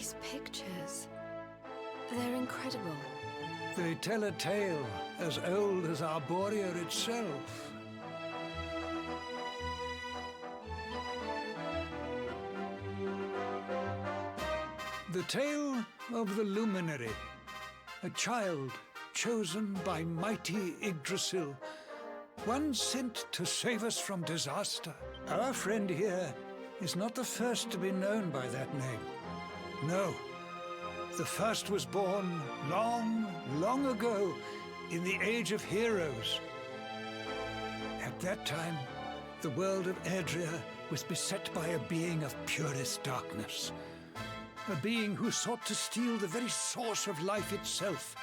These pictures, they're incredible. They tell a tale as old as Arborea itself. The tale of the Luminary, a child chosen by mighty Yggdrasil, one sent to save us from disaster. Our friend here is not the first to be known by that name. No, the first was born long, long ago in the Age of Heroes. At that time, the world of Erdrea was beset by a being of purest darkness. A being who sought to steal the very source of life itself,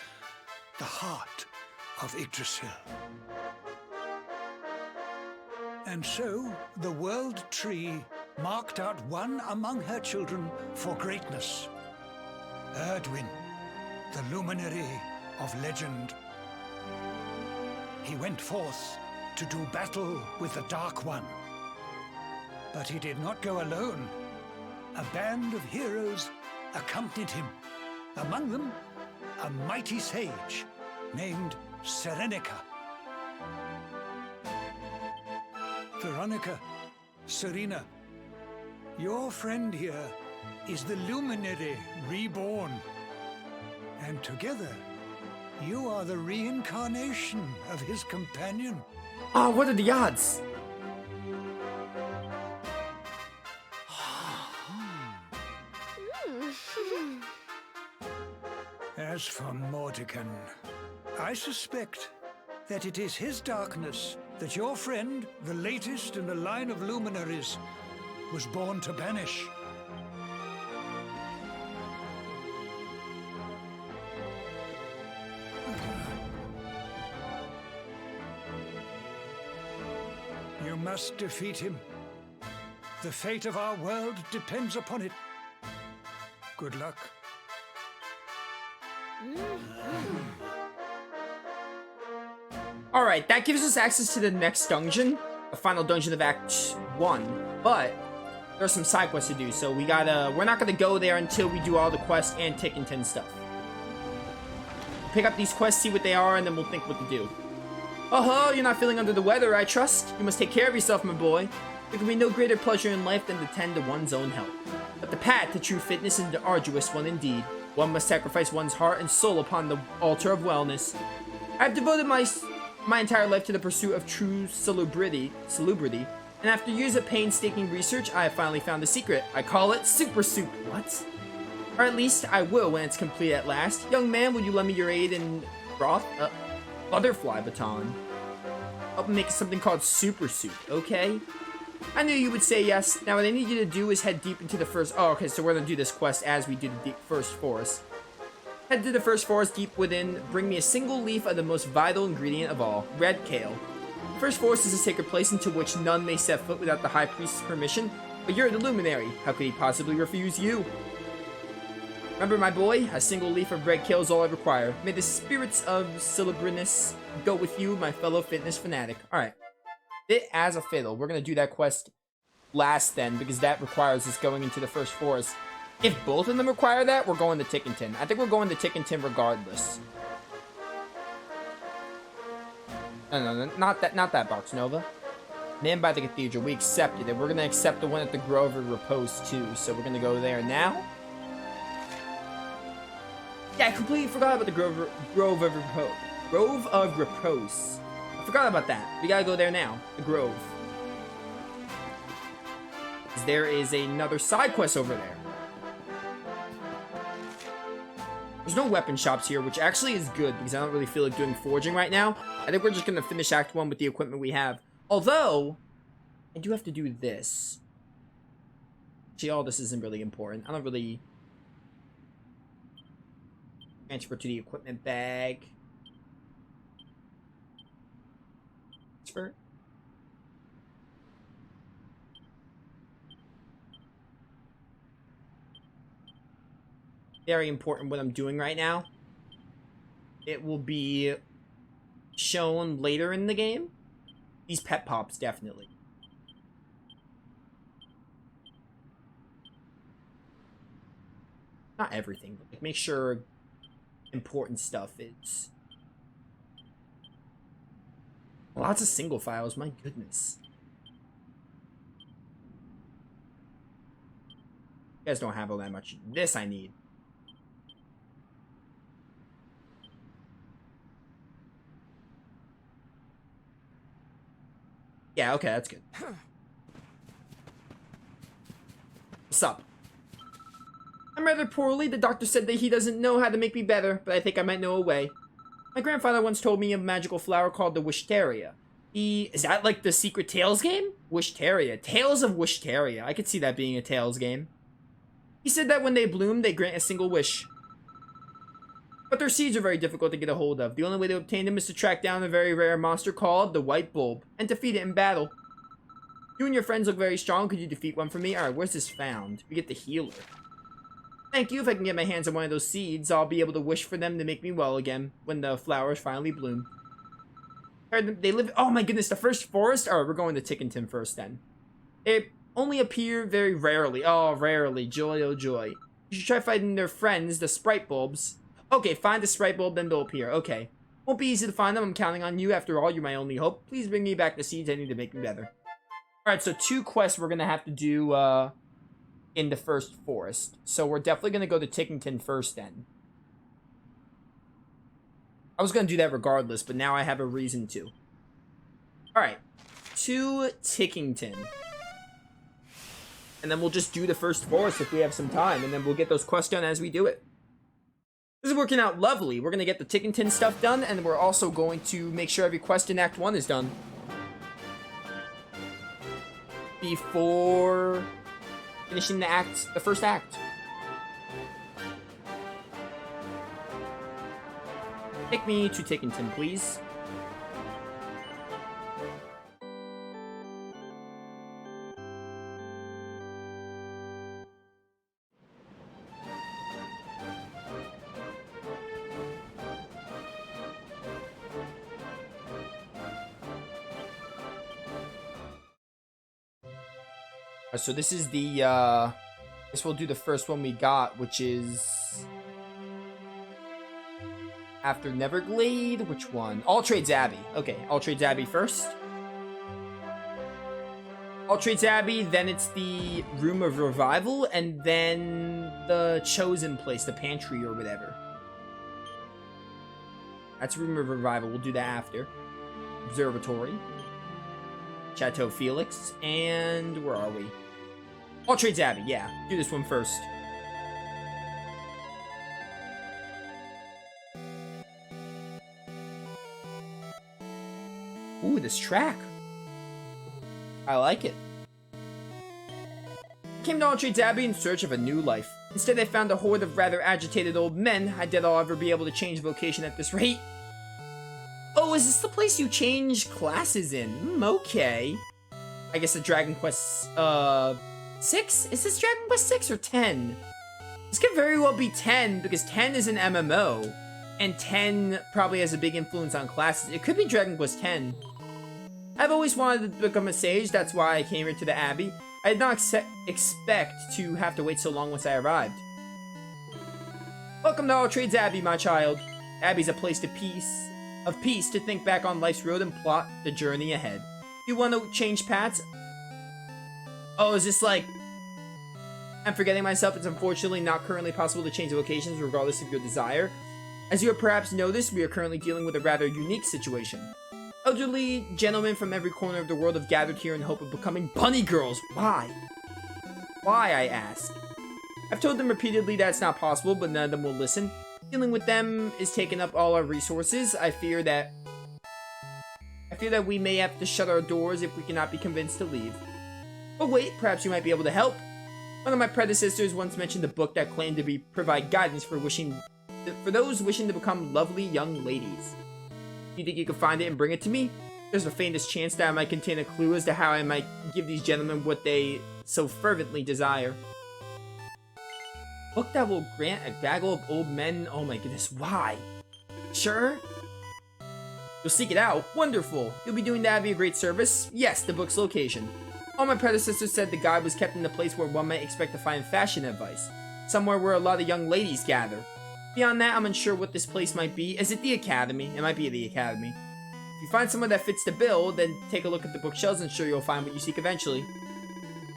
the heart of Yggdrasil. And so, the World Tree marked out one among her children for greatness. Erdwin, the luminary of legend. He went forth to do battle with the Dark One. But he did not go alone. A band of heroes accompanied him. Among them, a mighty sage named Serenica. Veronica, Serena, your friend here is the Luminary reborn. And together, you are the reincarnation of his companion. Oh, what are the odds? As for Mordekan, I suspect that it is his darkness that your friend, the latest in a line of luminaries, was born to banish. You must defeat him. The fate of our world depends upon it. Good luck. Alright, that gives us access to the next dungeon, the final dungeon of Act 1, but there's some side quests to do, so we're not gonna go there until we do all the quests and Tickenton stuff. Pick up these quests, see what they are, and then we'll think what to do. Oh, you're not feeling under the weather, I trust? You must take care of yourself, my boy. There can be no greater pleasure in life than to tend to one's own health. But the path to true fitness is an arduous one indeed. One must sacrifice one's heart and soul upon the altar of wellness. I've devoted my entire life to the pursuit of true salubrity, and after years of painstaking research, I have finally found the secret. I call it Super Soup. What? Or at least I will when it's complete at last. Young man, would you lend me your aid in broth? Butterfly baton. I'll make something called Super Soup, okay? I knew you would say yes. Now what I need you to do is head deep into the first... Oh, okay, so we're gonna do this quest as we do the first forest. Head to the first forest deep within. Bring me a single leaf of the most vital ingredient of all, red kale. The first forest is a sacred place into which none may set foot without the high priest's permission. But you're the luminary. How could he possibly refuse you? Remember, my boy, a single leaf of red kale is all I require. May the spirits of Celebrinus go with you, my fellow fitness fanatic. Alright. Fit as a fiddle. We're going to do that quest last then, because that requires us going into the first forest. If both of them require that, we're going to Tickenton. I think we're going to Tickenton regardless. No, not that box, Nova. Man by the cathedral, we accepted it. We're going to accept the one at the Grove of Repose too, so we're going to go there now. Yeah, I completely forgot about the Grove of Repose. Grove of Repose. I forgot about that. We gotta go there now. The Grove. There is another side quest over there. There's no weapon shops here, which actually is good because I don't really feel like doing forging right now. I think we're just gonna finish Act 1 with the equipment we have. Although, I do have to do this. Actually, all this isn't really important. I don't really... Transfer to the equipment bag. Transfer. Very important what I'm doing right now. It will be shown later in the game. These pet pops, definitely. not everything, but like make sure important stuff is. Lots of single files, my goodness. You guys don't have all that much. This I need. Yeah, okay, that's good. What's up? I'm rather poorly. The doctor said that he doesn't know how to make me better, but I think I might know a way. My grandfather once told me of a magical flower called the Wishteria. Is that like the Secret Tales game? Wishteria. Tales of Wishteria. I could see that being a Tales game. He said that when they bloom, they grant a single wish. But their seeds are very difficult to get a hold of. The only way to obtain them is to track down a very rare monster called the White Bulb and defeat it in battle. You and your friends look very strong. Could you defeat one for me? Alright, where's this found? We get the healer. Thank you. If I can get my hands on one of those seeds, I'll be able to wish for them to make me well again when the flowers finally bloom. They live... Oh my goodness, the first forest? Alright, we're going to Tickenton first then. They only appear very rarely. Oh, rarely. Joy, oh joy. You should try fighting their friends, the Sprite Bulbs. Okay, find the Sprite Bulb, then they'll appear. Okay. Won't be easy to find them. I'm counting on you. After all, you're my only hope. Please bring me back the seeds I need to make me better. Alright, so 2 quests we're going to have to do in the first forest. So we're definitely going to go to Tickenton first then. I was going to do that regardless, but now I have a reason to. Alright, to Tickenton. And then we'll just do the first forest if we have some time, and then we'll get those quests done as we do it. This is working out lovely. We're going to get the Tickenton stuff done, and we're also going to make sure every quest in Act 1 is done. Before finishing the first act. Take me to Tickenton, please. So this is the, I guess we'll do the first one we got, which is after Neverglade. Which one? Alltrades Abbey. Okay, Alltrades Abbey first. Alltrades Abbey, then it's the Room of Revival, and then the Chosen Place, the Pantry or whatever. That's Room of Revival. We'll do that after. Observatory. Chateau Felix, and where are we? Alltrades Abbey, yeah. Do this one first. Ooh, this track. I like it. I came to Alltrades Abbey in search of a new life. Instead, I found a horde of rather agitated old men. I doubt I'll ever be able to change vocation at this rate. Oh, is this the place you change classes in? Okay. I guess the Dragon Quest, 6? Is this Dragon Quest 6 or 10? This could very well be 10, because 10 is an MMO, and 10 probably has a big influence on classes. It could be Dragon Quest 10. I've always wanted to become a sage, that's why I came here to the Abbey. I did not expect to have to wait so long once I arrived. Welcome to Alltrades Abbey, my child. Abbey's a place of peace to think back on life's road and plot the journey ahead. You want to change paths? Oh, is this like... I'm forgetting myself. It's unfortunately not currently possible to change vocations regardless of your desire. As you have perhaps noticed, we are currently dealing with a rather unique situation. Elderly gentlemen from every corner of the world have gathered here in hope of becoming bunny girls. Why? Why, I ask. I've told them repeatedly that it's not possible, but none of them will listen. Dealing with them is taking up all our resources. I fear that we may have to shut our doors if we cannot be convinced to leave. But wait, perhaps you might be able to help. One of my predecessors once mentioned a book that claimed to provide guidance for those wishing to become lovely young ladies. You think you could find it and bring it to me? There's the faintest chance that it might contain a clue as to how I might give these gentlemen what they so fervently desire. Book that will grant a gaggle of old men. Oh my goodness, why? Sure? You'll seek it out. Wonderful. You'll be doing the Abbey a great service. Yes, the book's location. All my predecessors said the guide was kept in the place where one might expect to find fashion advice. somewhere where a lot of young ladies gather. Beyond that, I'm unsure what this place might be. Is it the academy? It might be the academy. If you find somewhere that fits the bill, then take a look at the bookshelves and sure you'll find what you seek eventually.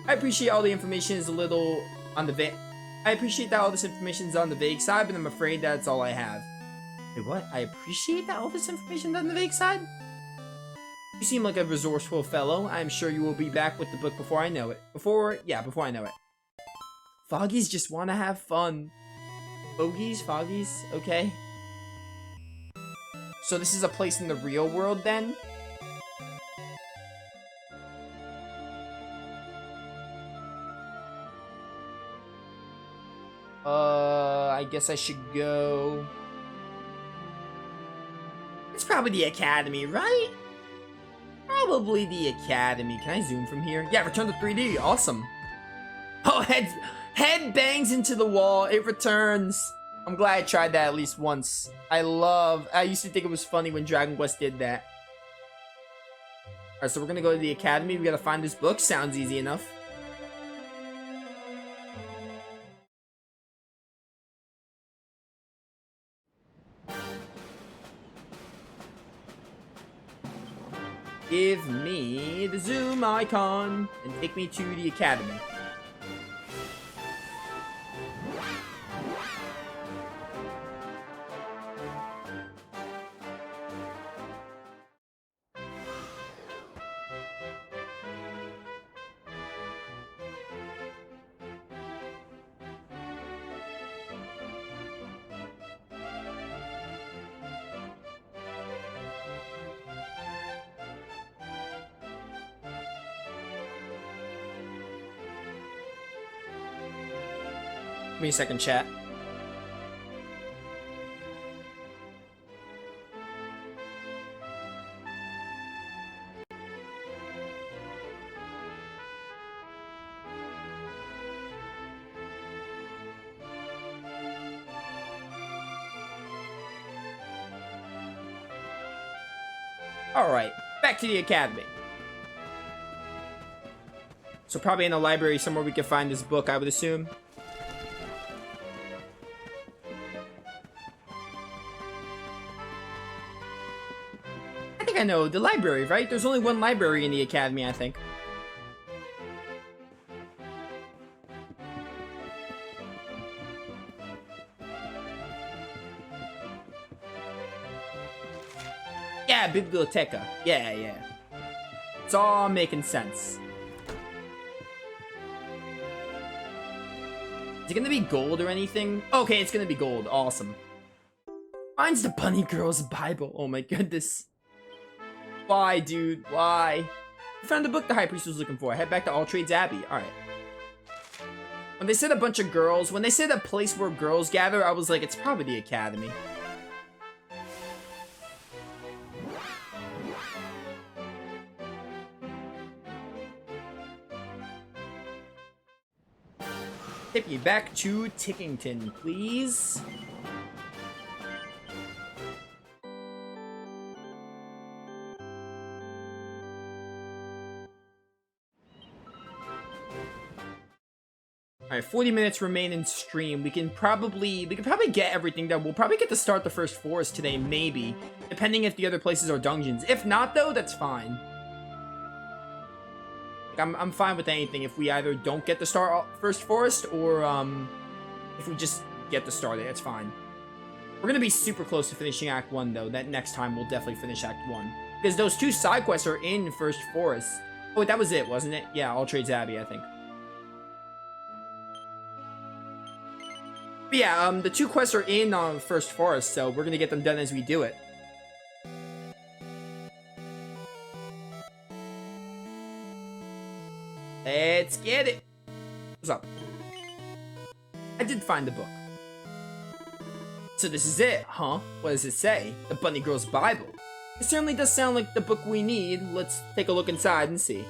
I appreciate all the information is a little on the I appreciate that all this information is on the vague side, but I'm afraid that's all I have. Wait, what? I appreciate that all this information is on the vague side? You seem like a resourceful fellow. I'm sure you will be back with the book before I know it. Before I know it. Foggies just want to have fun. Foggies, okay. So this is a place in the real world then? I guess I should go... It's probably the academy, right? Probably the academy. Can I zoom from here? Yeah, return to 3D. Awesome. Oh, head bangs into the wall. It returns. I'm glad I tried that at least once. I used to think it was funny when Dragon Quest did that. Alright, so we're gonna go to the academy. We gotta find this book. Sounds easy enough. Give me the zoom icon and take me to the academy. Give me a second, chat. Alright, back to the academy. So probably in a library somewhere we can find this book, I would assume. I know, the library, right? There's only one library in the academy, I think. Yeah, biblioteca. Yeah. It's all making sense. Is it gonna be gold or anything? Okay, it's gonna be gold. Awesome. Finds the bunny girl's Bible. Oh my goodness. Why, dude? Why? I found the book the High Priest was looking for. Head back to Alltrades Abbey. Alright. When they said a bunch of girls, when they said a place where girls gather, I was like, it's probably the academy. Take me back to Tickington, please. Alright, 40 minutes remain in stream. We can probably get everything done. We'll probably get to start the first forest today, maybe. Depending if the other places are dungeons. If not, though, that's fine. Like, I'm fine with anything if we either don't get to start first forest, or, if we just get to start it, it's fine. We're gonna be super close to finishing Act 1, though. That next time we'll definitely finish Act 1. Because those 2 side quests are in first forest. Oh, wait, that was it, wasn't it? Yeah, Alltrades Abbey, I think. But yeah, the 2 quests are in First Forest, so we're gonna get them done as we do it. Let's get it! What's up? I did find the book. So this is it, huh? What does it say? The Bunny Girl's Bible. It certainly does sound like the book we need. Let's take a look inside and see.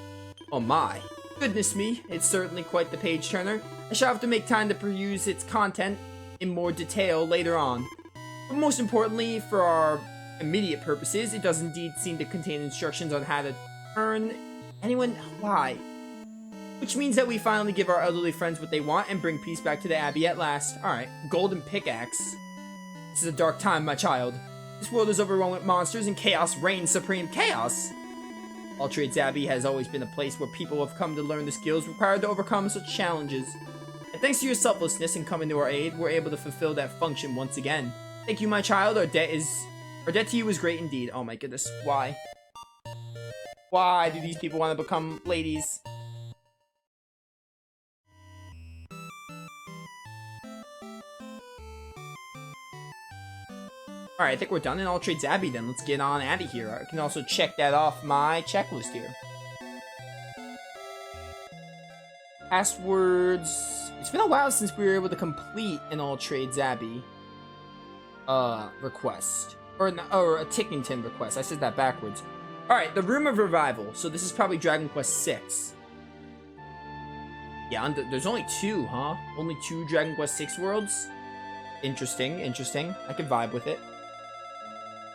Oh my. Goodness me, it's certainly quite the page turner. I shall have to make time to peruse its content in more detail later on. But most importantly, for our immediate purposes, it does indeed seem to contain instructions on how to turn anyone... Why? Which means that we finally give our elderly friends what they want and bring peace back to the Abbey at last. Alright, golden pickaxe. This is a dark time, my child. This world is overrun with monsters and chaos reigns supreme. Chaos? Alltrades Abbey has always been a place where people have come to learn the skills required to overcome such challenges. And thanks to your selflessness in coming to our aid, we're able to fulfill that function once again. Thank you, my child. Our debt to you is great indeed. Oh my goodness, why? Why do these people want to become ladies? Alright, I think we're done in Alltrades Abbey then. Let's get on out of here. I can also check that off my checklist here. Passwords. It's been a while since we were able to complete an Alltrades Abbey request. Or a Tickington request. I said that backwards. Alright, the Room of Revival. So this is probably Dragon Quest 6. Yeah, there's only 2, huh? Only 2 Dragon Quest 6 worlds? Interesting, interesting. I can vibe with it.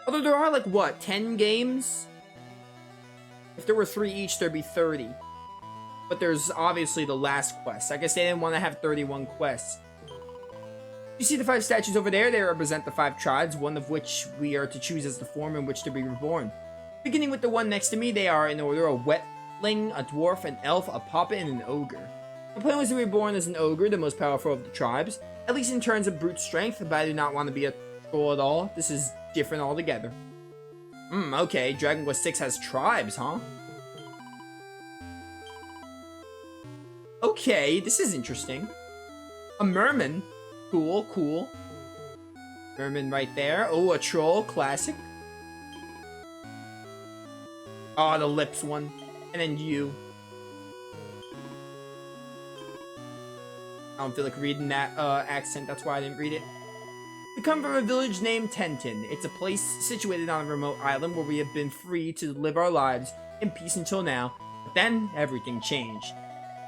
Although there are, like, what, 10 games? If there were 3 each, there'd be 30. But there's obviously the last quest. I guess they didn't want to have 31 quests. You see the 5 statues over there? They represent the 5 tribes, one of which we are to choose as the form in which to be reborn. Beginning with the one next to me, they are in order: a wetling, a dwarf, an elf, a puppet, and an ogre. My plan was to be reborn as an ogre, the most powerful of the tribes, at least in terms of brute strength, but I do not want to be a troll at all. This is different altogether. Okay, Dragon Quest 6 has tribes, huh? Okay, this is interesting. A merman. Cool, cool. Merman right there. Oh, a troll, classic. Oh, the lips one. And then you. I don't feel like reading that accent, that's why I didn't read it. We come from a village named Tenton. It's a place situated on a remote island where we have been free to live our lives in peace until now. But then, everything changed.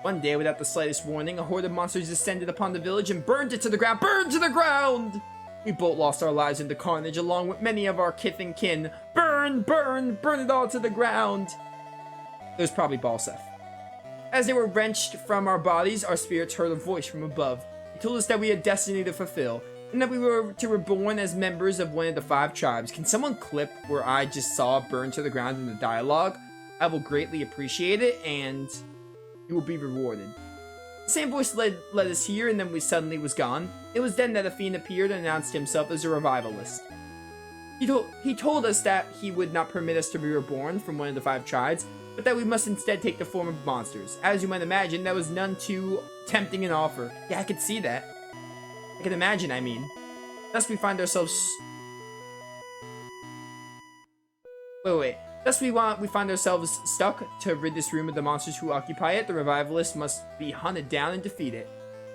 One day, without the slightest warning, a horde of monsters descended upon the village and burned it to the ground. Burned to the ground! We both lost our lives in the carnage, along with many of our kith and kin. Burn, burn, burn it all to the ground! It was probably Balsef. As they were wrenched from our bodies, our spirits heard a voice from above. It told us that we had destiny to fulfill, and that we were to reborn as members of one of the 5 tribes. Can someone clip where I just saw burn to the ground in the dialogue? I will greatly appreciate it, and you will be rewarded. The same voice led us here, and then we suddenly was gone. It was then that a fiend appeared and announced himself as a revivalist. He told us that he would not permit us to be reborn from one of the 5 tribes, but that we must instead take the form of monsters. As you might imagine, that was none too tempting an offer. Yeah, I could see that. I can imagine, I mean. Thus we find ourselves... Wait. Thus we find ourselves stuck. To rid this room of the monsters who occupy it, the revivalist must be hunted down and defeated.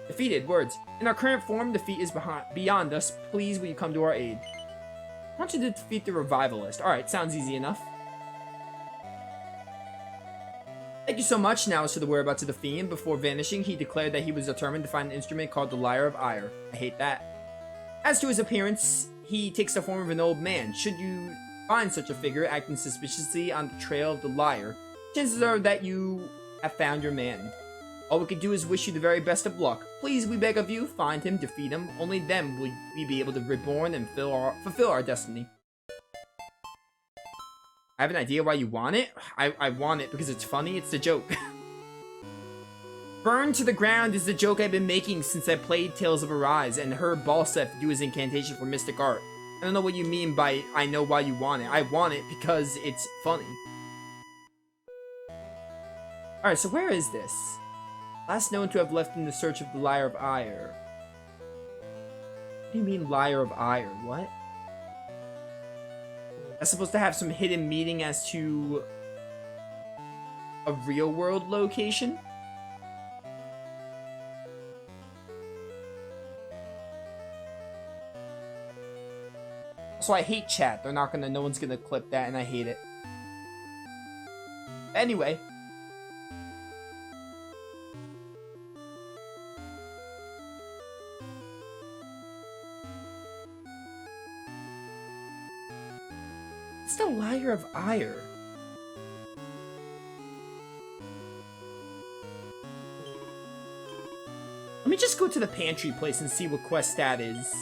Defeated, words. In our current form, defeat is beyond us. Please, will you come to our aid? I want you to defeat the revivalist. Alright, sounds easy enough. Thank you so much. Now as to the whereabouts of the fiend. Before vanishing, he declared that he was determined to find an instrument called the Lyre of Ire. I hate that. As to his appearance, he takes the form of an old man. Should you find such a figure acting suspiciously on the trail of the lyre, chances are that you have found your man. All we can do is wish you the very best of luck. Please, we beg of you, find him, defeat him. Only then will we be able to reborn and fulfill our destiny. I have an idea why you want it. I want it because it's funny. It's the joke. Burn to the ground is the joke I've been making since I played Tales of Arise and heard Balsef do his incantation for Mystic Art. I don't know what you mean by I know why you want it. I want it because it's funny. Alright, so where is this? Last known to have left in the search of the Lyre of Ire. What do you mean Lyre of Ire? What? That's supposed to have some hidden meaning as to a real world location? So I hate chat. No one's gonna clip that, and I hate it. Anyway. It's the Lyre of Ire. me just go to the pantry place and see what quest that is.